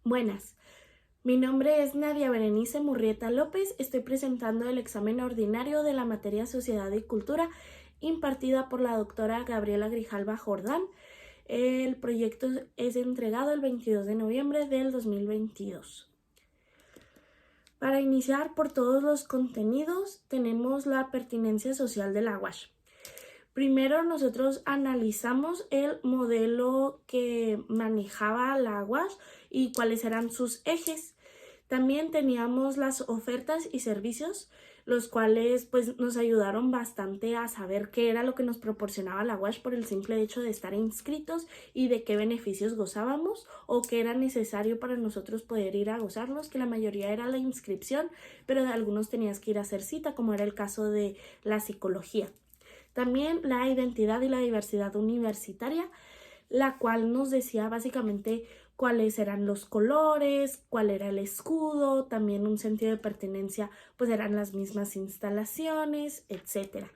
Buenas, mi nombre es Nadia Berenice Murrieta López. Estoy presentando el examen ordinario de la materia Sociedad y Cultura impartida por la doctora Gabriela Grijalva Jordán. El proyecto es entregado el 22 de noviembre del 2022. Para iniciar por todos los contenidos tenemos la pertinencia social de la UASH. Primero nosotros analizamos el modelo que manejaba la UASH y cuáles eran sus ejes. También teníamos las ofertas y servicios, los cuales pues nos ayudaron bastante a saber qué era lo que nos proporcionaba la UASH por el simple hecho de estar inscritos y de qué beneficios gozábamos o qué era necesario para nosotros poder ir a gozarlos, que la mayoría era la inscripción, pero de algunos tenías que ir a hacer cita, como era el caso de la psicología. También la identidad y la diversidad universitaria, la cual nos decía básicamente cuáles eran los colores, cuál era el escudo, también un sentido de pertenencia, pues eran las mismas instalaciones, etc.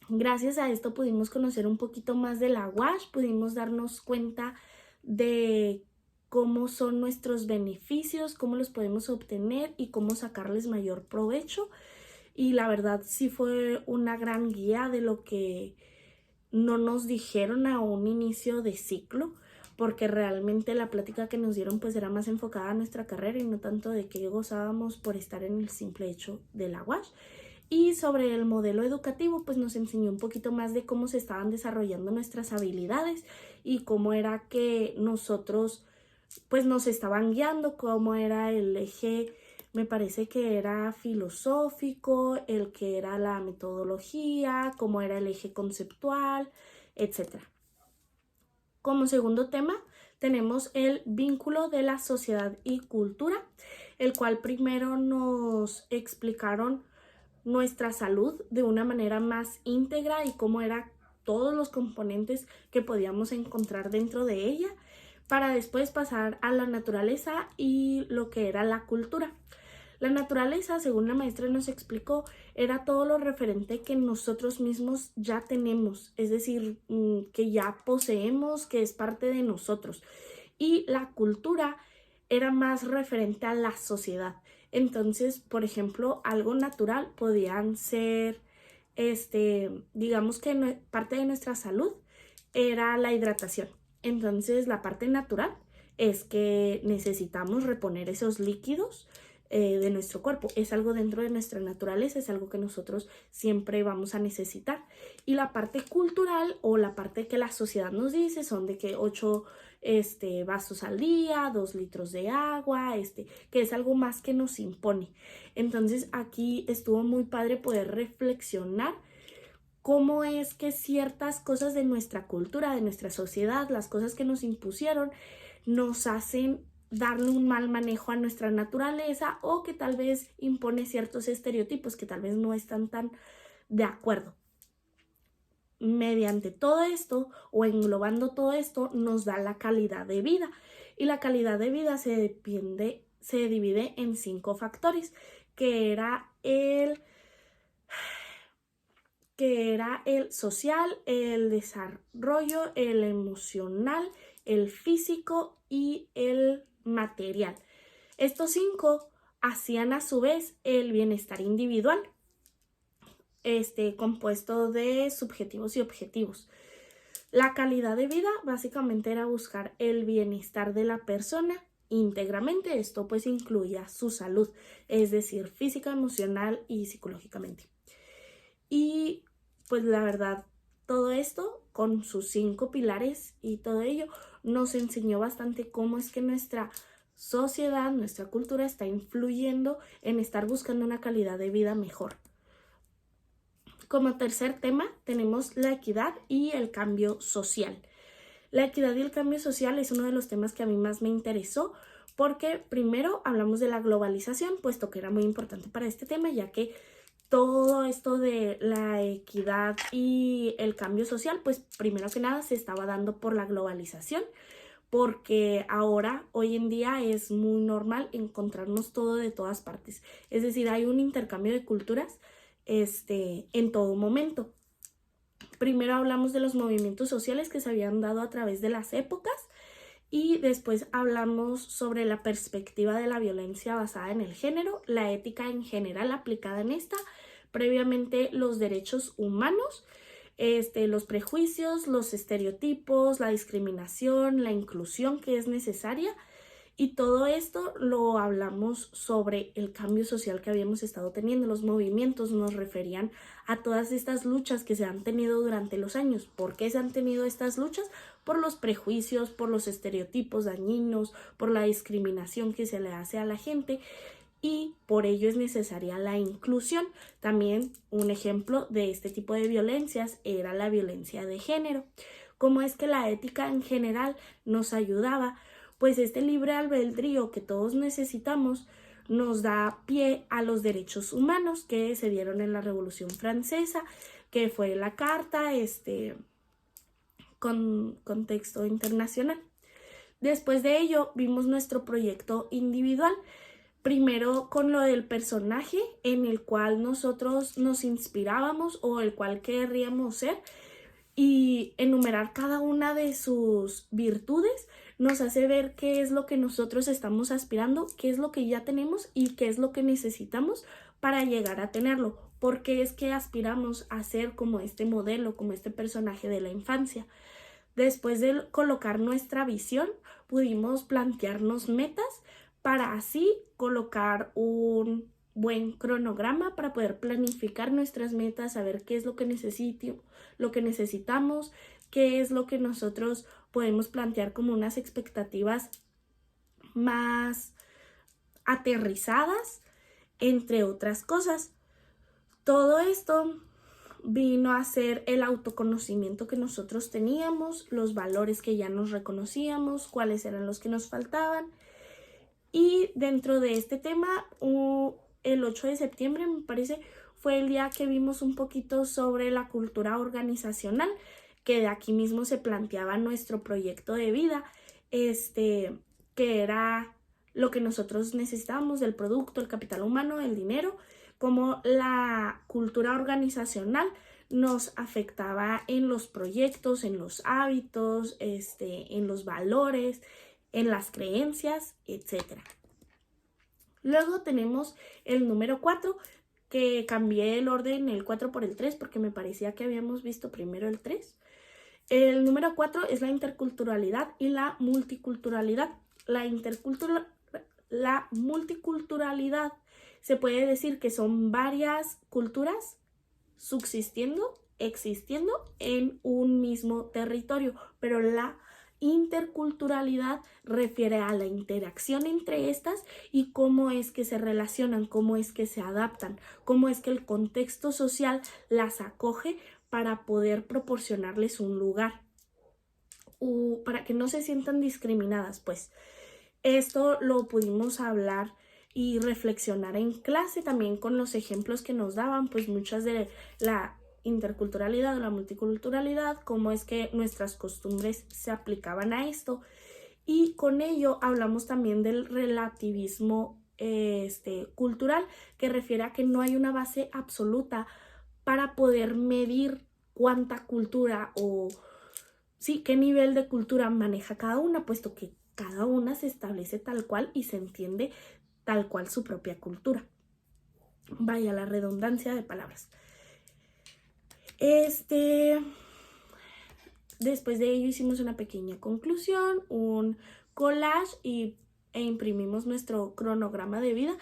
Gracias a esto pudimos conocer un poquito más de la UASH, pudimos darnos cuenta de cómo son nuestros beneficios, cómo los podemos obtener y cómo sacarles mayor provecho. Y la verdad sí fue una gran guía de lo que no nos dijeron a un inicio de ciclo, porque realmente la plática que nos dieron pues era más enfocada a nuestra carrera y no tanto de qué gozábamos por estar en el simple hecho de la UASH. Y sobre el modelo educativo pues nos enseñó un poquito más de cómo se estaban desarrollando nuestras habilidades y cómo era que nosotros pues nos estaban guiando, cómo era el eje, me parece que era filosófico, el que era la metodología, cómo era el eje conceptual, etc. Como segundo tema tenemos el vínculo de la sociedad y cultura, el cual primero nos explicaron nuestra salud de una manera más íntegra y cómo eran todos los componentes que podíamos encontrar dentro de ella, para después pasar a la naturaleza y lo que era la cultura. La naturaleza, según la maestra nos explicó, era todo lo referente que nosotros mismos ya tenemos, es decir, que ya poseemos, que es parte de nosotros. Y la cultura era más referente a la sociedad. Entonces, por ejemplo, algo natural podían ser, digamos que parte de nuestra salud era la hidratación. Entonces, la parte natural es que necesitamos reponer esos líquidos de nuestro cuerpo. Es algo dentro de nuestra naturaleza, es algo que nosotros siempre vamos a necesitar. Y la parte cultural o la parte que la sociedad nos dice son de que 8 vasos al día, 2 litros de agua, que es algo más que nos impone. Entonces aquí estuvo muy padre poder reflexionar cómo es que ciertas cosas de nuestra cultura, de nuestra sociedad, las cosas que nos impusieron, nos hacen darle un mal manejo a nuestra naturaleza o que tal vez impone ciertos estereotipos que tal vez no están tan de acuerdo. Mediante todo esto o englobando todo esto nos da la calidad de vida, y la calidad de vida se divide en 5 factores, que era el social, el desarrollo, el emocional, el físico y el material. Estos 5 hacían a su vez el bienestar individual, compuesto de subjetivos y objetivos. La calidad de vida básicamente era buscar el bienestar de la persona íntegramente. Esto pues incluía su salud, es decir, física, emocional y psicológicamente. Y pues la verdad, todo esto con sus 5 pilares y todo ello nos enseñó bastante cómo es que nuestra sociedad, nuestra cultura está influyendo en estar buscando una calidad de vida mejor. Como tercer tema tenemos la equidad y el cambio social. La equidad y el cambio social es uno de los temas que a mí más me interesó, porque primero hablamos de la globalización, puesto que era muy importante para este tema, ya que todo esto de la equidad y el cambio social, pues primero que nada se estaba dando por la globalización, porque ahora, hoy en día, es muy normal encontrarnos todo de todas partes. Es decir, hay un intercambio de culturas en todo momento. Primero hablamos de los movimientos sociales que se habían dado a través de las épocas, Y después hablamos sobre la perspectiva de la violencia basada en el género, la ética en general aplicada en esta, previamente los derechos humanos, los prejuicios, los estereotipos, la discriminación, la inclusión que es necesaria. Y todo esto lo hablamos sobre el cambio social que habíamos estado teniendo. Los movimientos nos referían a todas estas luchas que se han tenido durante los años. ¿Por qué se han tenido estas luchas? Por los prejuicios, por los estereotipos dañinos, por la discriminación que se le hace a la gente, y por ello es necesaria la inclusión. También un ejemplo de este tipo de violencias era la violencia de género. ¿Cómo es que la ética en general nos ayudaba? Pues este libre albedrío que todos necesitamos nos da pie a los derechos humanos que se dieron en la Revolución Francesa, que fue la carta con contexto internacional. Después de ello vimos nuestro proyecto individual, primero con lo del personaje en el cual nosotros nos inspirábamos o el cual querríamos ser, y enumerar cada una de sus virtudes nos hace ver qué es lo que nosotros estamos aspirando, qué es lo que ya tenemos y qué es lo que necesitamos para llegar a tenerlo. Porque es que aspiramos a ser como este modelo, como este personaje de la infancia. Después de colocar nuestra visión, pudimos plantearnos metas para así colocar un buen cronograma para poder planificar nuestras metas, saber qué es lo que necesitamos, qué es lo que nosotros podemos plantear como unas expectativas más aterrizadas, entre otras cosas. Todo esto vino a ser el autoconocimiento que nosotros teníamos, los valores que ya nos reconocíamos, cuáles eran los que nos faltaban. Y dentro de este tema, el 8 de septiembre, me parece, fue el día que vimos un poquito sobre la cultura organizacional, que de aquí mismo se planteaba nuestro proyecto de vida, que era lo que nosotros necesitábamos del producto, el capital humano, el dinero, cómo la cultura organizacional nos afectaba en los proyectos, en los hábitos, en los valores, en las creencias, etc. Luego tenemos el número 4, que cambié el orden, el 4 por el 3, porque me parecía que habíamos visto primero el 3. El número 4 es la interculturalidad y la multiculturalidad. La multiculturalidad se puede decir que son varias culturas existiendo en un mismo territorio, pero la interculturalidad refiere a la interacción entre estas y cómo es que se relacionan, cómo es que se adaptan, cómo es que el contexto social las acoge para poder proporcionarles un lugar, para que no se sientan discriminadas. Pues esto lo pudimos hablar y reflexionar en clase también con los ejemplos que nos daban, pues muchas de la interculturalidad o la multiculturalidad, cómo es que nuestras costumbres se aplicaban a esto. Y con ello hablamos también del relativismo cultural, que refiere a que no hay una base absoluta para poder medir cuánta cultura o sí, qué nivel de cultura maneja cada una, puesto que cada una se establece tal cual y se entiende tal cual su propia cultura. Vaya la redundancia de palabras. Después de ello hicimos una pequeña conclusión, un collage e imprimimos nuestro cronograma de vida,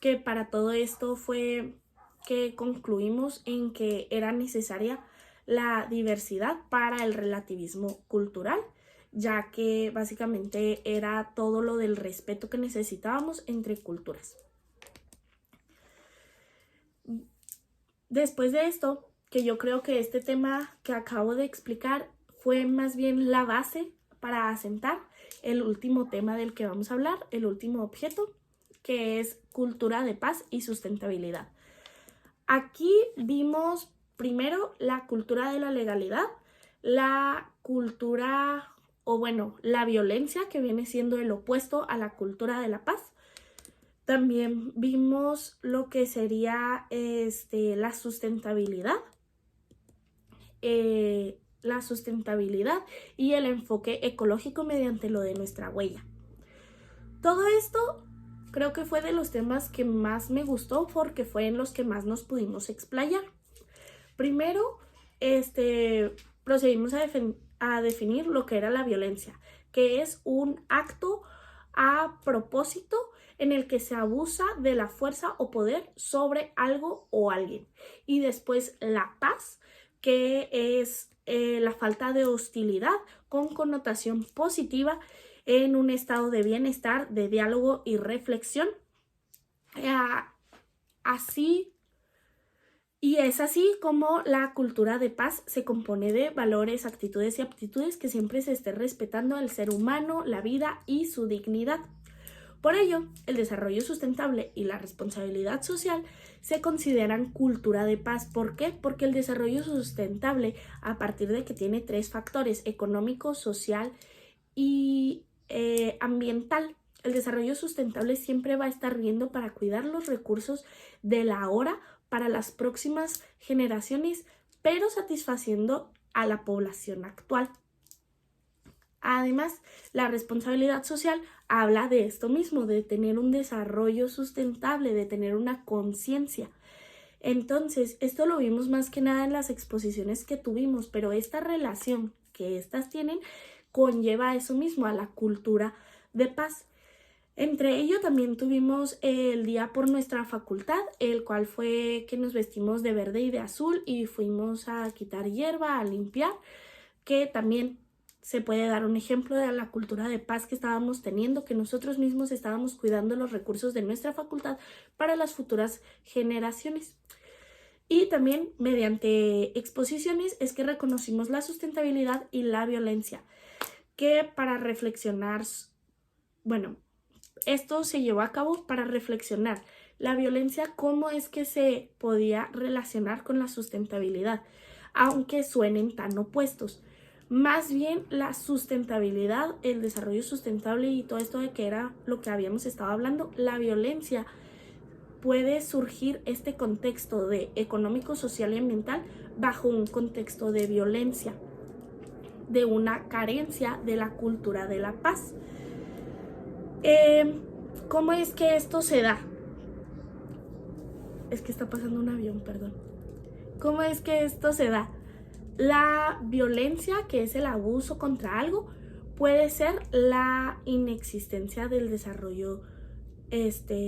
que para todo esto fue que concluimos en que era necesaria la diversidad para el relativismo cultural, ya que básicamente era todo lo del respeto que necesitábamos entre culturas. Después de esto, que yo creo que este tema que acabo de explicar fue más bien la base para asentar el último tema del que vamos a hablar, el último objeto, que es cultura de paz y sustentabilidad. Aquí vimos primero la cultura de la legalidad, la cultura, la violencia, que viene siendo el opuesto a la cultura de la paz. También vimos lo que sería la sustentabilidad, la sustentabilidad y el enfoque ecológico mediante lo de nuestra huella. Todo esto creo que fue de los temas que más me gustó porque fue en los que más nos pudimos explayar. Primero, procedimos a definir lo que era la violencia, que es un acto a propósito en el que se abusa de la fuerza o poder sobre algo o alguien. Y después la paz, que es la falta de hostilidad con connotación positiva en un estado de bienestar, de diálogo y reflexión. Es así como la cultura de paz se compone de valores, actitudes y aptitudes que siempre se esté respetando al ser humano, la vida y su dignidad. Por ello, el desarrollo sustentable y la responsabilidad social se consideran cultura de paz. ¿Por qué? Porque el desarrollo sustentable, a partir de que tiene 3 factores: económico, social y ambiental, el desarrollo sustentable siempre va a estar viendo para cuidar los recursos de la ahora para las próximas generaciones, pero satisfaciendo a la población actual. Además, la responsabilidad social habla de esto mismo, de tener un desarrollo sustentable, de tener una conciencia. Entonces, esto lo vimos más que nada en las exposiciones que tuvimos, pero esta relación que estas tienen conlleva a eso mismo, a la cultura de paz. Entre ello también tuvimos el día por nuestra facultad, el cual fue que nos vestimos de verde y de azul y fuimos a quitar hierba, a limpiar, que también se puede dar un ejemplo de la cultura de paz que estábamos teniendo, que nosotros mismos estábamos cuidando los recursos de nuestra facultad para las futuras generaciones. Y también mediante exposiciones es que reconocimos la sustentabilidad y la violencia, que para reflexionar, esto se llevó a cabo para reflexionar la violencia, cómo es que se podía relacionar con la sustentabilidad, aunque suenen tan opuestos. Más bien la sustentabilidad, el desarrollo sustentable y todo esto de que era lo que habíamos estado hablando, la violencia puede surgir este contexto de económico, social y ambiental bajo un contexto de violencia, de una carencia de la cultura de la paz. ¿Cómo es que esto se da? Es que está pasando un avión, perdón. ¿Cómo es que esto se da? La violencia, que es el abuso contra algo, puede ser la inexistencia del desarrollo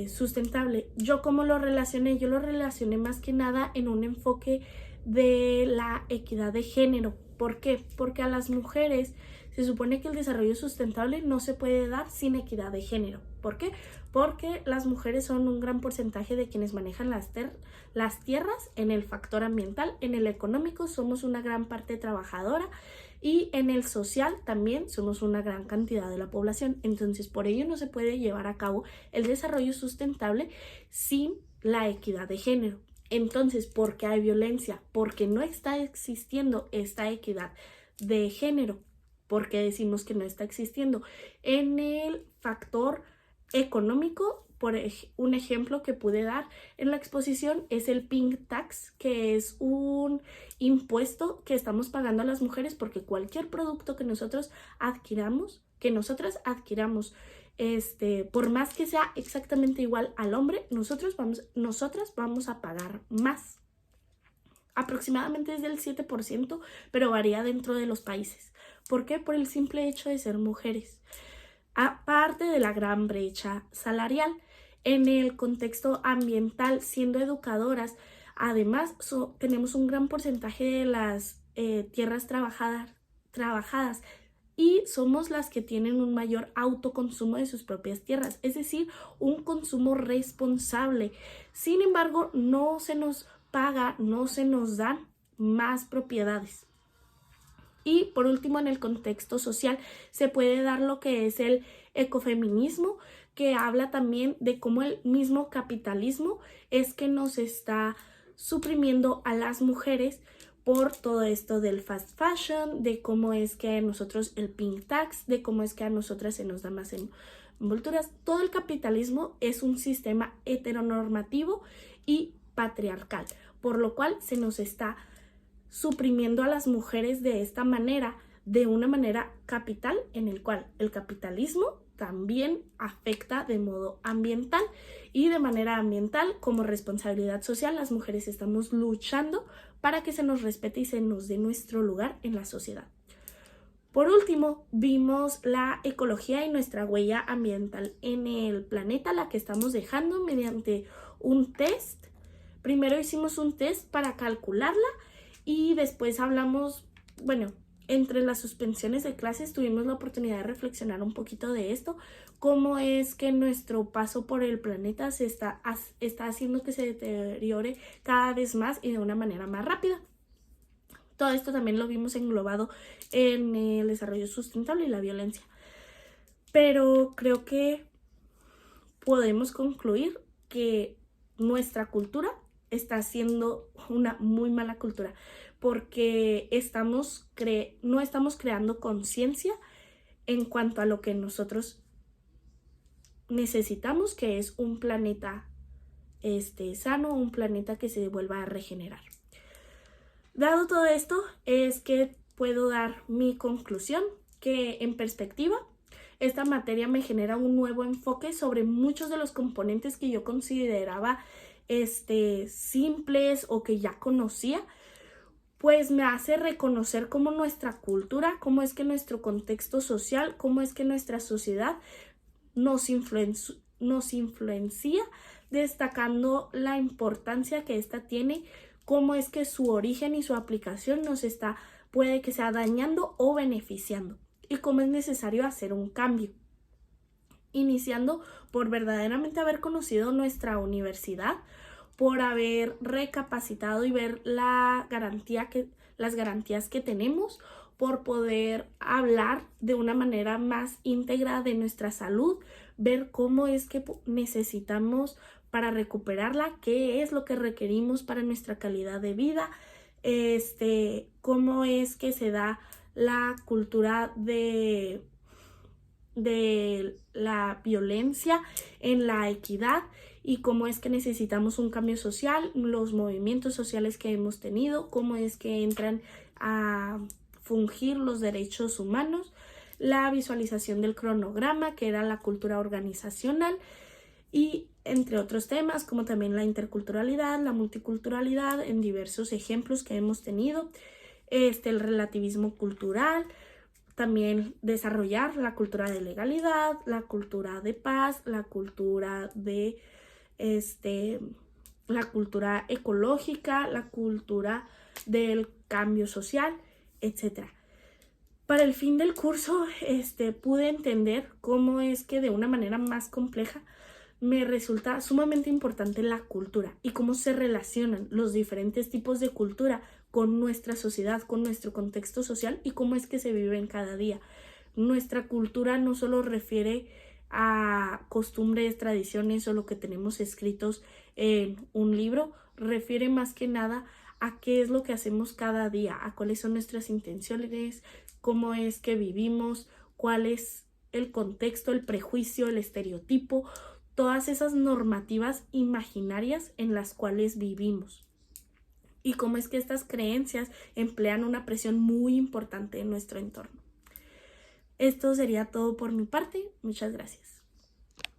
sustentable. ¿Yo cómo lo relacioné? Yo lo relacioné más que nada en un enfoque de la equidad de género. ¿Por qué? Porque a las mujeres se supone que el desarrollo sustentable no se puede dar sin equidad de género. ¿Por qué? Porque las mujeres son un gran porcentaje de quienes manejan las tierras. En el factor ambiental, en el económico somos una gran parte trabajadora y en el social también somos una gran cantidad de la población. Entonces, por ello no se puede llevar a cabo el desarrollo sustentable sin la equidad de género. Entonces, ¿por qué hay violencia? Porque no está existiendo esta equidad de género. ¿Por qué decimos que no está existiendo? En el factor económico, un ejemplo que pude dar en la exposición es el pink tax, que es un impuesto que estamos pagando a las mujeres porque cualquier producto que nosotras adquiramos, por más que sea exactamente igual al hombre, nosotras vamos a pagar más. Aproximadamente es del 7%, pero varía dentro de los países. ¿Por qué? Por el simple hecho de ser mujeres. Aparte de la gran brecha salarial, en el contexto ambiental, siendo educadoras, además tenemos un gran porcentaje de las tierras trabajadas y somos las que tienen un mayor autoconsumo de sus propias tierras, es decir, un consumo responsable. Sin embargo, no se nos paga, no se nos dan más propiedades. Y por último, en el contexto social se puede dar lo que es el ecofeminismo, que habla también de cómo el mismo capitalismo es que nos está suprimiendo a las mujeres por todo esto del fast fashion, de cómo es que a nosotros el pink tax, de cómo es que a nosotras se nos da más envolturas. Todo el capitalismo es un sistema heteronormativo y patriarcal, por lo cual se nos está suprimiendo a las mujeres de esta manera, de una manera capital, en el cual el capitalismo también afecta de modo ambiental, y de manera ambiental, como responsabilidad social, las mujeres estamos luchando para que se nos respete y se nos dé nuestro lugar en la sociedad. Por último, vimos la ecología y nuestra huella ambiental en el planeta, la que estamos dejando mediante un test. Primero hicimos un test para calcularla y después hablamos, bueno, entre las suspensiones de clases tuvimos la oportunidad de reflexionar un poquito de esto, cómo es que nuestro paso por el planeta se está haciendo que se deteriore cada vez más y de una manera más rápida. Todo esto también lo vimos englobado en el desarrollo sustentable y la violencia. Pero creo que podemos concluir que nuestra cultura está siendo una muy mala cultura porque no estamos creando conciencia en cuanto a lo que nosotros necesitamos, que es un planeta sano, un planeta que se vuelva a regenerar. Dado todo esto, es que puedo dar mi conclusión, que en perspectiva, esta materia me genera un nuevo enfoque sobre muchos de los componentes que yo consideraba simples o que ya conocía, pues me hace reconocer cómo nuestra cultura, cómo es que nuestro contexto social, cómo es que nuestra sociedad nos influencia, destacando la importancia que esta tiene, cómo es que su origen y su aplicación puede que sea dañando o beneficiando, y cómo es necesario hacer un cambio. Iniciando por verdaderamente haber conocido nuestra universidad, por haber recapacitado y ver las garantías que tenemos, por poder hablar de una manera más íntegra de nuestra salud, ver cómo es que necesitamos para recuperarla, qué es lo que requerimos para nuestra calidad de vida, cómo es que se da la cultura de la violencia en la equidad y cómo es que necesitamos un cambio social, los movimientos sociales que hemos tenido, cómo es que entran a fungir los derechos humanos, la visualización del cronograma, que era la cultura organizacional, y entre otros temas como también la interculturalidad, la multiculturalidad en diversos ejemplos que hemos tenido, el relativismo cultural, también desarrollar la cultura de legalidad, la cultura de paz, la cultura la cultura ecológica, la cultura del cambio social, etc. Para el fin del curso, pude entender cómo es que de una manera más compleja me resulta sumamente importante la cultura y cómo se relacionan los diferentes tipos de cultura con nuestra sociedad, con nuestro contexto social y cómo es que se vive en cada día. Nuestra cultura no solo refiere a costumbres, tradiciones o lo que tenemos escritos en un libro, refiere más que nada a qué es lo que hacemos cada día, a cuáles son nuestras intenciones, cómo es que vivimos, cuál es el contexto, el prejuicio, el estereotipo, todas esas normativas imaginarias en las cuales vivimos y cómo es que estas creencias emplean una presión muy importante en nuestro entorno. Esto sería todo por mi parte. Muchas gracias.